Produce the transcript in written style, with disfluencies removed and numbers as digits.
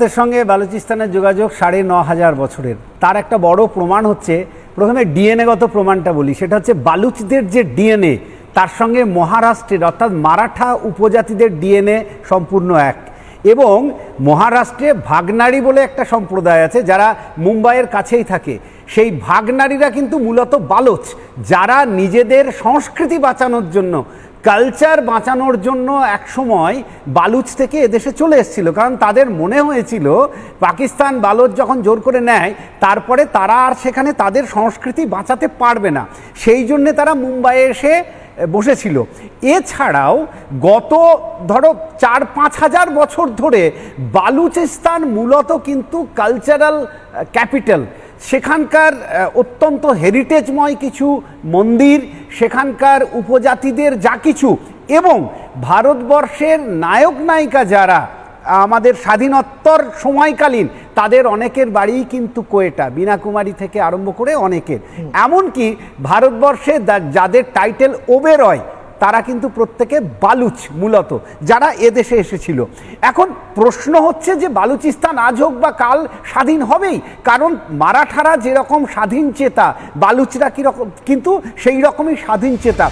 ভারতের সঙ্গে বালুচিস্তানের যোগাযোগ ৯,৫০০ বছরের। তার একটা বড় প্রমাণ হচ্ছে, প্রথমে ডিএনএগত প্রমাণটা বলি, সেটা হচ্ছে বালুচদের যে ডিএনএ তার সঙ্গে মহারাষ্ট্রের অর্থাৎ মারাঠা উপজাতিদের ডিএনএ সম্পূর্ণ এক। এবং মহারাষ্ট্রে ভাগনাড়ি বলে একটা সম্প্রদায় আছে যারা মুম্বাইয়ের কাছেই থাকে। সেই ভাগনাড়িরা কিন্তু মূলত বালোচ, যারা নিজেদের সংস্কৃতি বাঁচানোর জন্য, কালচার বাঁচানোর জন্য একসময় বালুচ থেকে এদেশে চলে এসেছিল। কারণ তাদের মনে হয়েছিল পাকিস্তান বালুচ যখন জোর করে নেয় তারপরে তারা আর সেখানে তাদের সংস্কৃতি বাঁচাতে পারবে না, সেই জন্যে তারা মুম্বাইয়ে এসে বসেছিল। এছাড়াও গত ধরো ৪-৫ হাজার বছর ধরে বালুচিস্তান মূলত কিন্তু কালচারাল ক্যাপিটাল। সেখানকার অত্যন্ত হেরিটেজময় কিছু মন্দির, সেখানকার উপজাতিদের যা কিছু, এবং ভারতবর্ষের নায়ক নায়িকা যারা আমাদের স্বাধীনোত্তর সময়কালীন, তাদের অনেকের বাড়ি কিন্তু কোয়েটা, বীণা কুমারী থেকে আরম্ভ করে অনেকের, এমনকি ভারতবর্ষে যাদের টাইটেল ওবেরয় তারা কিন্তু প্রত্যেকে বালুচ মূলত, যারা এদেশে এসেছিল। এখন প্রশ্ন হচ্ছে যে বালুচিস্তান আজ হোক বা কাল স্বাধীন হবেই, কারণ মারাঠারা যেরকম স্বাধীন চেতা, বালুচরা কীরকম কিন্তু সেই রকমই স্বাধীন চেতা।